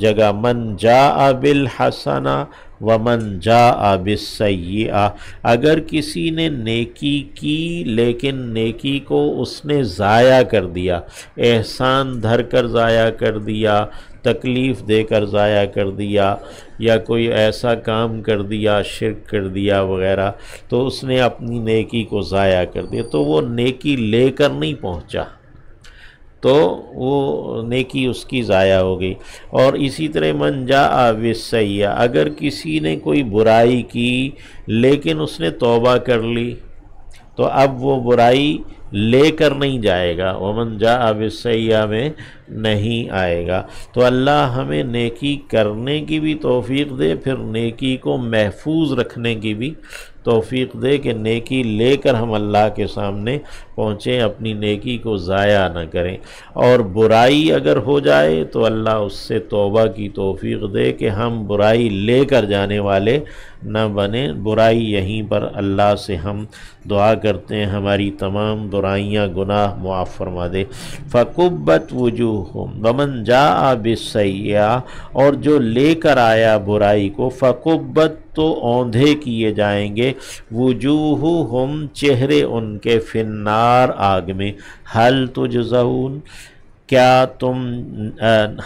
جگہ من جاء بالحسنہ ومن جاء بالسیئہ، اگر کسی نے نیکی کی لیکن نیکی کو اس نے ضائع کر دیا، احسان دھر کر ضائع کر دیا، تکلیف دے کر ضائع کر دیا، یا کوئی ایسا کام کر دیا، شرک کر دیا وغیرہ، تو اس نے اپنی نیکی کو ضائع کر دیا، تو وہ نیکی لے کر نہیں پہنچا، تو وہ نیکی اس کی ضائع ہو گئی۔ اور اسی طرح من جاء بالسیئہ، اگر کسی نے کوئی برائی کی لیکن اس نے توبہ کر لی، تو اب وہ برائی لے کر نہیں جائے گا، ومن جاء بالسیئہ میں نہیں آئے گا۔ تو اللہ ہمیں نیکی کرنے کی بھی توفیق دے، پھر نیکی کو محفوظ رکھنے کی بھی توفیق دے کہ نیکی لے کر ہم اللہ کے سامنے پہنچیں، اپنی نیکی کو ضائع نہ کریں۔ اور برائی اگر ہو جائے تو اللہ اس سے توبہ کی توفیق دے کہ ہم برائی لے کر جانے والے نہ بنیں۔ برائی یہیں پر اللہ سے ہم دعا کرتے ہیں ہماری تمام برائیاں گناہ معاف فرما دے۔ فَكُبَّتْ وُجُوهُمْ وَمَنْ جَاءَ بِالسَّيِّئَةِ، اور جو لے کر آیا برائی کو، فَكُبَّتْ تو اوندھے کیے جائیں گے، وجوہہم چہرے ان کے، فی النار آگ میں، حل تجزون کیا تم،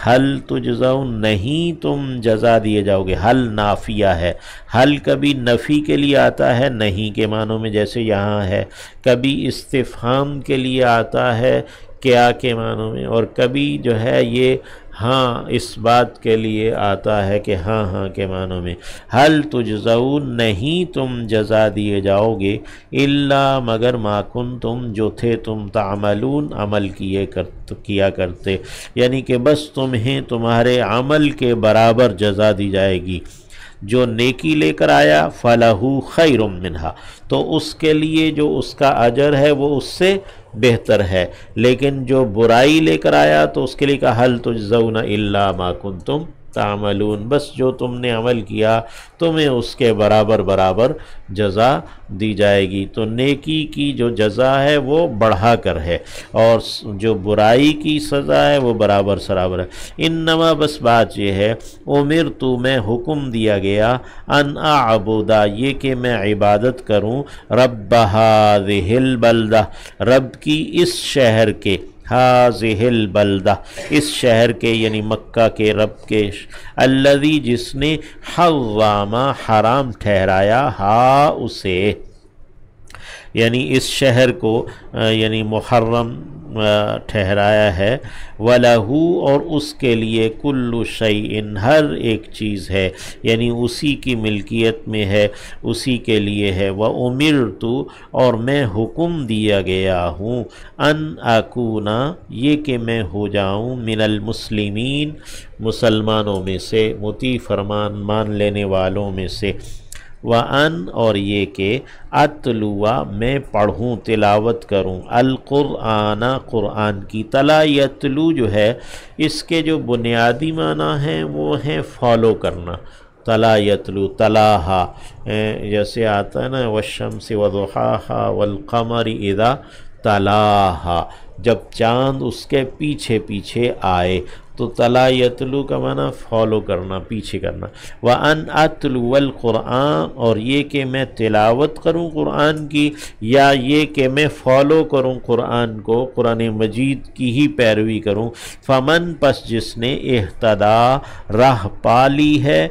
حل تجزون نہیں تم جزا دیے جاؤ گے، حل نافیہ ہے، حل کبھی نفی کے لیے آتا ہے نہیں کے معنوں میں جیسے یہاں ہے، کبھی استفہام کے لیے آتا ہے کیا کے معنوں میں، اور کبھی جو ہے یہ ہاں اس بات کے لیے آتا ہے کہ ہاں ہاں کے معنوں میں۔ حل تجزون نہیں تم جزا دیے جاؤ گے، الا مگر ما کنتم جو تھے تم تعملون عمل کیا کرتے، یعنی کہ بس تمہیں تمہارے عمل کے برابر جزا دی جائے گی۔ جو نیکی لے کر آیا فَلَهُ خَيْرٌ مِّنْهَا، تو اس کے لیے جو اس کا اجر ہے وہ اس سے بہتر ہے، لیکن جو برائی لے کر آیا تو اس کے لیے کہا حَلْ تُجْزَوْنَ إِلَّا مَا كُنْتُمْ تعملون، بس جو تم نے عمل کیا تمہیں اس کے برابر جزا دی جائے گی۔ تو نیکی کی جو جزا ہے وہ بڑھا کر ہے، اور جو برائی کی سزا ہے وہ برابر ہے۔ انما بس بات یہ ہے، امرت میں حکم دیا گیا، ان اعبد یہ کہ میں عبادت کروں، رب ہذہ البلدہ رب کی اس شہر کے، ہذہ البلدہ اس شہر کے یعنی مکہ کے رب کے، الذی جس نے حرم حرام ٹھہرایا ہا اسے، یعنی اس شہر کو یعنی محرم ٹھہرایا ہے، وَلَهُ اور اس کے لیے کُلُّ شَيْءٍ ہر ایک چیز ہے، یعنی اسی کی ملکیت میں ہے، اسی کے لیے ہے۔ وَأُمِرْتُ اور میں حکم دیا گیا ہوں، ان اکونا یہ کہ میں ہو جاؤں، من المسلمین مسلمانوں میں سے، مطیع فرمان مان لینے والوں میں سے، وَأَنْ اور یہ کہ اتلوا میں پڑھوں تلاوت کروں، القرآن قرآن کی، تلا یتلو جو ہے اس کے جو بنیادی معنی ہیں وہ ہیں فالو کرنا، تلا یتلو تلاہا جیسے آتا ہے نا والشمس وضحاہا والقمر اذا تلاہا، جب چاند اس کے پیچھے پیچھے آئے، تو تلا یتلو کا معنی فالو کرنا، پیچھے کرنا۔ وَأَنْ أَتْلُوَ الْقُرْآنَ اور یہ کہ میں تلاوت کروں قرآن کی، یا یہ کہ میں فالو کروں قرآن کو، قرآن مجید کی ہی پیروی کروں، فمن پس جس نے اہتدا راہ پالی ہے،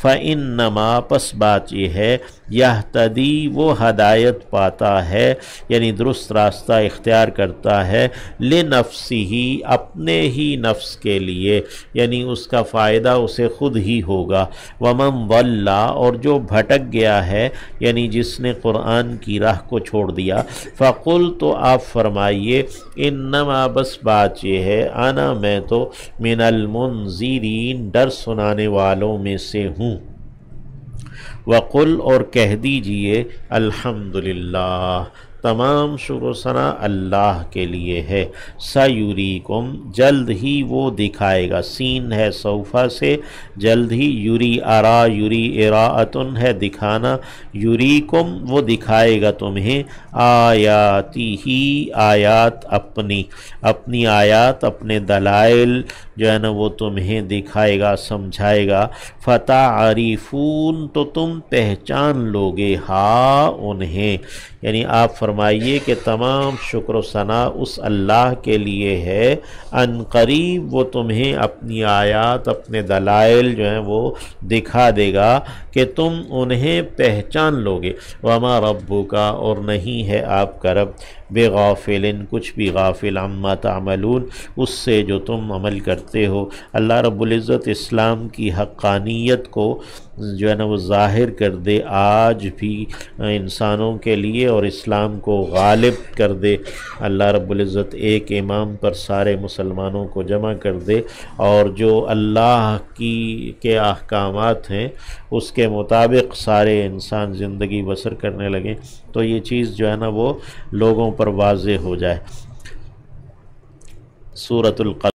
فَإِنَّمَا پس بات یہ ہے، یہتدی وہ ہدایت پاتا ہے، یعنی درست راستہ اختیار کرتا ہے، لنفسہ اپنے ہی نفس کے لیے، یعنی اس کا فائدہ اسے خود ہی ہوگا۔ ومن ضل اور جو بھٹک گیا ہے، یعنی جس نے قرآن کی راہ کو چھوڑ دیا، فقل تو آپ فرمائیے، انما بس بات یہ ہے، انا میں تو من المنذرین ڈر سنانے والوں میں سے ہوں۔ وقل اور کہہ دیجئے الحمدللہ تمام شکر و ثنا اللہ کے لیے ہے۔ سیریکم جلد ہی وہ دکھائے گا، سین ہے سوفا سے، جلد ہی، یری ارا یری اراءتن ہے دکھانا، یریکم وہ دکھائے گا تمہیں، آیاتی ہی آیات اپنی آیات، اپنے دلائل جو ہے نا وہ تمہیں دکھائے گا، سمجھائے گا، فتعرفون تو تم پہچان لوگے، ہاں انہیں، یعنی آپ فرمائیے کہ تمام شکر و ثنا اس اللہ کے لیے ہے، ان قریب وہ تمہیں اپنی آیات، اپنے دلائل جو ہیں وہ دکھا دے گا کہ تم انہیں پہچان لوگے۔ وما ربک اور نہیں ہے آپ کا رب بغافل کچھ بھی غافل عما تعملون اس سے جو تم عمل کرتے ہو۔ اللہ رب العزت اسلام کی حقانیت کو جو ہے نا وہ ظاہر کر دے آج بھی انسانوں کے لیے، اور اسلام کو غالب کر دے۔ اللہ رب العزت ایک امام پر سارے مسلمانوں کو جمع کر دے، اور جو اللہ کے احکامات ہیں اس کے مطابق سارے انسان زندگی بسر کرنے لگیں، تو یہ چیز جو ہے نا وہ لوگوں پر واضح ہو جائے۔ سورۃ القلم